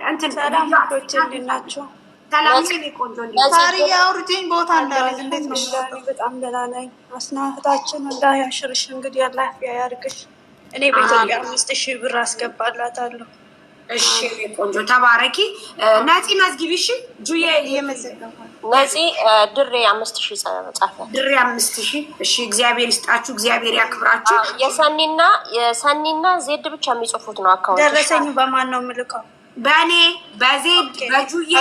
እንትን ሰላም ወዶች እንድናቸው ሰላም ነኝ ቆንጆ ነኝ። ሳሪ ያውርጂኝ ቦታ እንዳለች እንዴት ነው? በጣም ደህና ነኝ። አስናፍታችን አላህ ያሽርሽ። እንግዲህ አላህ ያርግሽ። እኔ በኢትዮጵያ 5000 ብር አስገባላታለሁ። እሺ ቆንጆ ተባረኪ። ነፂ መዝጊቢ። እሺ ጁዬ ነፂ ድሬ 5000 ጻፈ። ድሬ 5000። እሺ እግዚአብሔር ይስጣችሁ፣ እግዚአብሔር ያክብራችሁ። የሰኒና ዜድ ብቻ የሚጽፉት ነው አካውንት። ደረሰኝ በማን ነው የምልከው? በእኔ በዜድ በጁዬ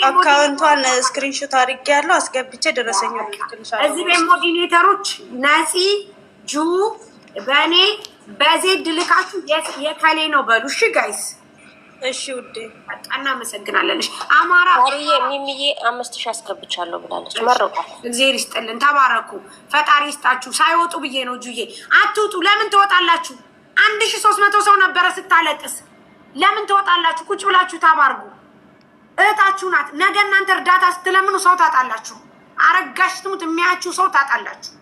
አካውንቷን ስክሪንሾት አድርጌ ያለው አስገብቼ ደረሰኝ ልክልሻለሁ። እዚህ ቤት ሞዲኔተሮች ነፂ ጁ በእኔ በዜድ ልካችሁ የከሌ ነው በሉ። እሺ ጋይስ እሺ ውዴ እናመሰግናለን። እሺ አማራ ወሪዬ ሚሚዬ 5000 አስገብቻለሁ ብላለች። መረቁ እግዚአብሔር ይስጥልን፣ ተባረኩ፣ ፈጣሪ ይስጣችሁ። ሳይወጡ ብዬ ነው ጁዬ። አትውጡ። ለምን ትወጣላችሁ? 1300 ሰው ነበረ ስታለቅስ። ለምን ትወጣላችሁ? ቁጭ ብላችሁ ታባርጉ። እህታችሁ ናት። ነገ እናንተ እርዳታ ስትለምኑ ሰው ታጣላችሁ። አረጋሽ ትሙት የሚያችሁ ሰው ታጣላችሁ።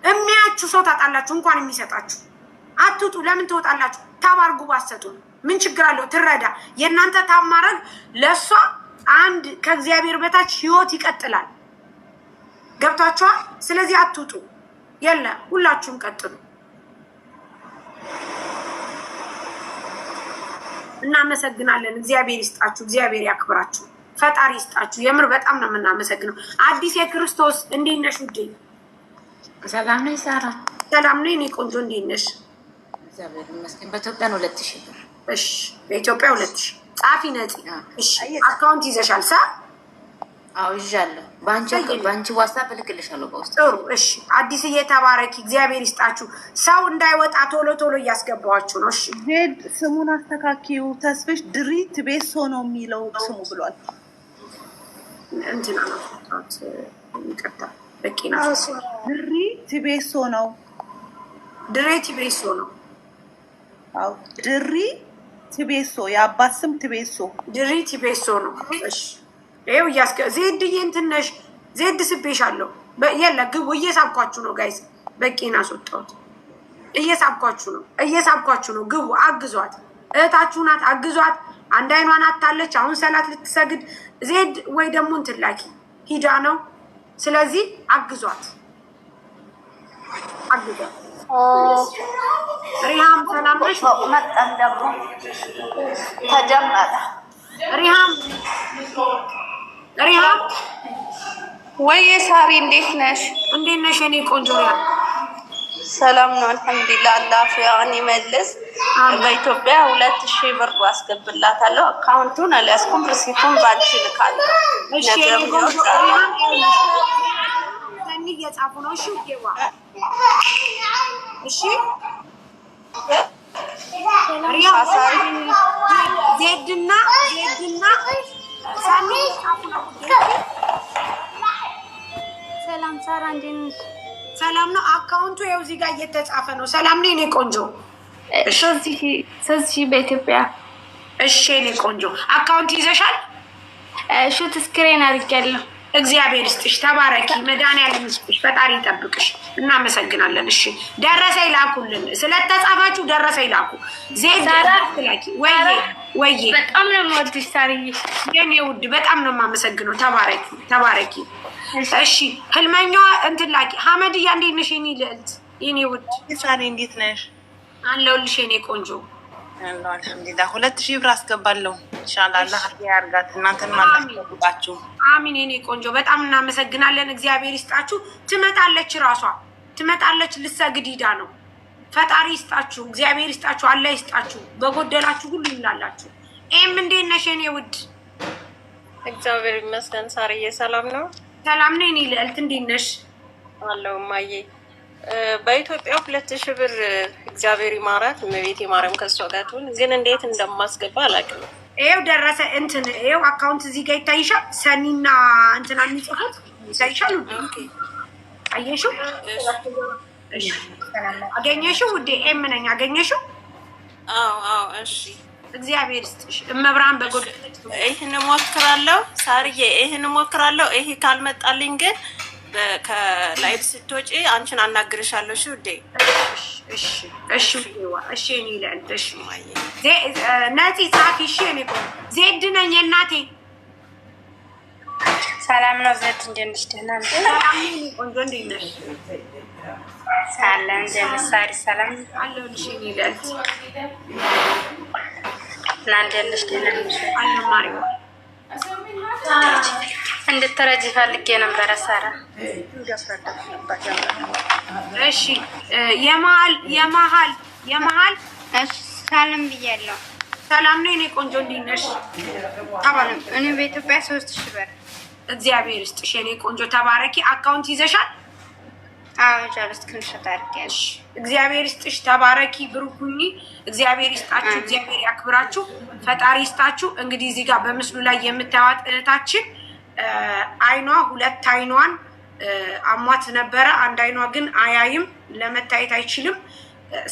የሚያችሁ ሰው ታጣላችሁ እንኳን የሚሰጣችሁ። አትውጡ። ለምን ትወጣላችሁ? ታባርጉ። ባሰጡ ምን ችግር አለው? ትረዳ። የእናንተ ታማረግ ለእሷ አንድ ከእግዚአብሔር በታች ህይወት ይቀጥላል። ገብቷችኋል? ስለዚህ አትውጡ። የለ ሁላችሁም ቀጥሉ። እናመሰግናለን። እግዚአብሔር ይስጣችሁ፣ እግዚአብሔር ያክብራችሁ፣ ፈጣሪ ይስጣችሁ። የምር በጣም ነው የምናመሰግነው። አዲስ የክርስቶስ እንዴት ነሽ ውዴ? ሰላም ነኝ ሳራ። ሰላም ነኝ እኔ ቆንጆ። እንዴት ነሽ? እግዚአብሔር ይመስገን። በኢትዮጵያ ነው 2000 ብር። እሺ በኢትዮጵያ 2000 ጻፊ ነፂ። እሺ አካውንት ይዘሻል? ሳ አዎ ይዣለሁ። ባንቺ ዋትስአፕ እልክልሻለሁ በውስጥ። ጥሩ እሺ። አዲስዬ ተባረኪ፣ እግዚአብሔር ይስጣችሁ። ሰው እንዳይወጣ ቶሎ ቶሎ እያስገባኋችሁ ነው። እሺ ዜድ ስሙን አስተካኪው። ተስፍሽ ድሪት ቤሶ ነው የሚለው ስሙ ብሏል። እንትና ነው ታት ይቀጣ በቂና ድሪት ቤሶ ነው። ድሬት ቤሶ ነው። አዎ ድሪ ትቤሶ፣ የአባት ስም ትቤሶ፣ ድሪት ቤሶ ነው። እሺ ይኸው ዜድዬ እንትን ነሽ። ዜድ ስቤሻለሁ። የለ ግቡ። እየሳብኳችሁ ነው ጋይስ። በቂና አስወጣሁት። እየሳብኳችሁ ነው። ግቡ፣ አግዟት። እህታችሁ ናት፣ አግዟት። አንድ አይኗን አታለች። አሁን ሰላት ልትሰግድ ዜድ ወይ ደግሞ እንትን ላኪ ሂዳ ነው። ስለዚህ አግዟት። ሪሃም ሰላም ነሽ? መጣን ደግሞ ተጀመረ። ሪሃም ወይ ሳሪ እንዴት ነሽ? እንዴት ነሽ የኔ ቆንጆ? ሰላም ነው አልሐምዱሊላህ። አላህ አፍያን ይመልስ። በኢትዮጵያ 2000 ብር አስገብላታለሁ። አካውንቱን አልያዝኩም፣ ሪሲቱን ባንቺ ልካለሁ። እሺ እየጻፉ ነው። እሺ ይገባ። እሺ ዜድና ሳኒ ሰላም ሳራ እንዴት ነሽ? ሰላም ነው። አካውንቱ ያው እዚህ ጋር እየተጻፈ ነው። ሰላም ነው የኔ ቆንጆ። 3000 በኢትዮጵያ። እሺ የኔ ቆንጆ አካውንት ይዘሻል? ሹት ስክሪን አድርጌያለሁ። እግዚአብሔር ይስጥሽ፣ ተባረኪ፣ መድኃኒዓለም ይስጥሽ፣ ፈጣሪ ይጠብቅሽ። እናመሰግናለን። እሺ ደረሰ ይላኩልን። ስለተጻፋችሁ ደረሰ ይላኩ። ዜድ ላኪ። ወይ በጣም ነው የምወድሽ ሳርዬ፣ የኔ ውድ በጣም ነው የማመሰግነው። ተባረኪ። እሺ ህልመኛዋ እንትን ላኪ። ሀመድያ እንዴት ነሽ የኔ ልዕልት፣ የኔ ውድ? ሳሪ እንዴት ነሽ? አለሁልሽ የኔ ቆንጆ። አልሐምዱሊላህ 2000 ብር አስገባለሁ። ኢንሻአላህ አላህ ያርጋት። እናንተን ማለት ነው። አሚን የኔ ቆንጆ፣ በጣም እናመሰግናለን። እግዚአብሔር ይስጣችሁ። ትመጣለች፣ ራሷ ትመጣለች። ልሰግድ ሂዳ ነው። ፈጣሪ ይስጣችሁ፣ እግዚአብሔር ይስጣችሁ፣ አላህ ይስጣችሁ። በጎደላችሁ ሁሉ ይምላላችሁ። እንዴት ነሽ የኔ ውድ? እግዚአብሔር ይመስገን። ሳርዬ ሰላም ነው? ሰላም ነኝ። እኔ ልዕልት እንዴት ነሽ? አለው ማዬ። በኢትዮጵያ 2000 ብር እግዚአብሔር ይማራት፣ እመቤቴ ማርያም ከሷ ጋር ትሁን። ግን እንዴት እንደማስገባ አላውቅም። ይኸው ደረሰ እንትን ይኸው አካውንት እዚህ ጋር ይታይሻል። ሰኒና እንትና የሚጽፉት ይታይሻል። አየሽው? አገኘሽው ውዴ? ኤም ነኝ። አገኘሽው? አዎ። እሺ እግዚአብሔር ይስጥሽ። እመብርሃን በጎደለች ይሄን ሞክራለሁ። ሳርዬ ይሄን ሞክራለሁ። ይሄ ካልመጣልኝ ግን ከላይቭ ስትወጪ አንቺን አናግርሻለሁ። እሺ ውዴ? እሺ እኔ ልዕልት እሺ ነፂ ጻፊ እሺ እኔ ዜድ ነኝ እናቴ ሰላም ነው ዜድ እንዴት ነሽ ደህና ነሽ ቆንጆ እንዴት ነሽ ሰላም ጀምሳሪ ሰላም አለሁልሽ እኔ ልዕልት እንዴት ነሽ ደህና ነሽ አልማሪው እንድትረጂ ፈልጌ ነበረ ሳራ እሺ የመሀል እሺ ሰላም ብያለሁ ሰላም ነው እኔ ቆንጆ እንዴት ነሽ እኔ በኢትዮጵያ 3000 ብር እግዚአብሔር ይስጥሽ የኔ ቆንጆ ተባረኪ አካውንት ይዘሻል አዎ ጃለስት ክንሽት አድርጌያለሽ እግዚአብሔር ይስጥሽ ተባረኪ ብሩኩኝ እግዚአብሔር ይስጣችሁ እግዚአብሔር ያክብራችሁ ፈጣሪ ይስጣችሁ እንግዲህ እዚህ ጋር በምስሉ ላይ የምታዩት እህታችን አይኗ ሁለት አይኗን አሟት ነበረ አንድ አይኗ ግን አያይም ለመታየት አይችልም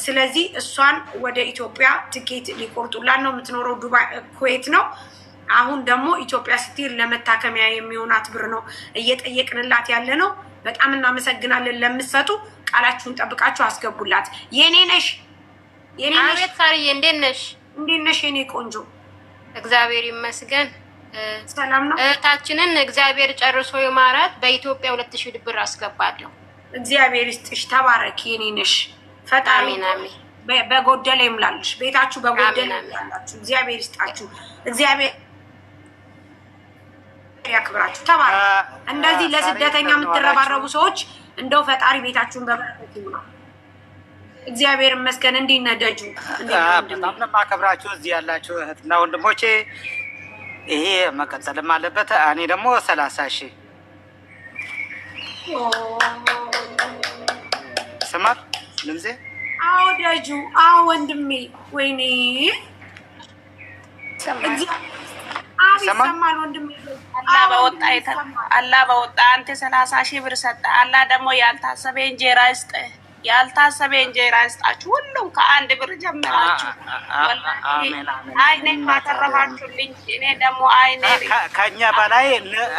ስለዚህ እሷን ወደ ኢትዮጵያ ትኬት ሊቆርጡላት ነው የምትኖረው ዱባይ ኩዌት ነው አሁን ደግሞ ኢትዮጵያ ስትሄድ ለመታከሚያ የሚሆናት ብር ነው እየጠየቅንላት ያለ ነው በጣም እናመሰግናለን ለምትሰጡ ቃላችሁን ጠብቃችሁ አስገቡላት የኔ ነሽ አቤት ሳርዬ እንዴት ነሽ የኔ ቆንጆ እግዚአብሔር ይመስገን ሰላም ነው እህታችንን እግዚአብሔር ጨርሶ ይማራት በኢትዮጵያ 2000 ብር አስገባለሁ እግዚአብሔር ይስጥሽ ተባረኪ የኔ ነሽ ፈጣሪ አሜን በጎደለ ይምላልሽ ቤታችሁ በጎደለ ይምላላችሁ እግዚአብሔር ይስጣችሁ እግዚአብሔር ያክብራችሁ ተባረክ እንደዚህ ለስደተኛ የምትረባረቡ ሰዎች እንደው ፈጣሪ ቤታችሁን በበረከት ይሙላ እግዚአብሔር ይመስገን እንዲነደጁ በጣም ለማከብራችሁ እዚህ ያላችሁ እህትና ወንድሞቼ ይሄ መቀጠልም አለበት እኔ ደግሞ 30,000 ሰማር ለምዜ አዎ ደጁ አዎ ወንድሜ ወይኔ ሰማል ወንድሜ አላህ በወጣ አንተ 30,000 ብር ሰጠ አላህ ደግሞ ያልታሰበ እንጀራ ይስጥ ያልታሰበ እንጀራ ይስጣችሁ ሁሉም ከአንድ ብር ጀምራችሁ አይኔ ማተረፋችሁልኝ እኔ ደግሞ አይኔ ከኛ በላይ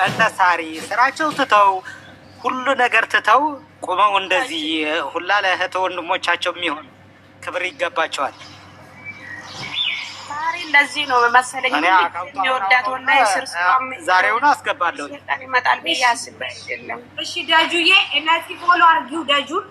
እነሳሪ ስራቸው ትተው ሁሉ ነገር ትተው ቆመው እንደዚህ ሁላ ለእህት ወንድሞቻቸው የሚሆን ክብር ይገባቸዋል ለዚህ ነው መሰለኝ የሚወዳት ወላሂ ስርስም ዛሬውን አስገባለሁ ይመጣል ብዬ አስቤ አይደለም እሺ ዳጁዬ እነዚህ ፎሎ አድርጊው ዳጁን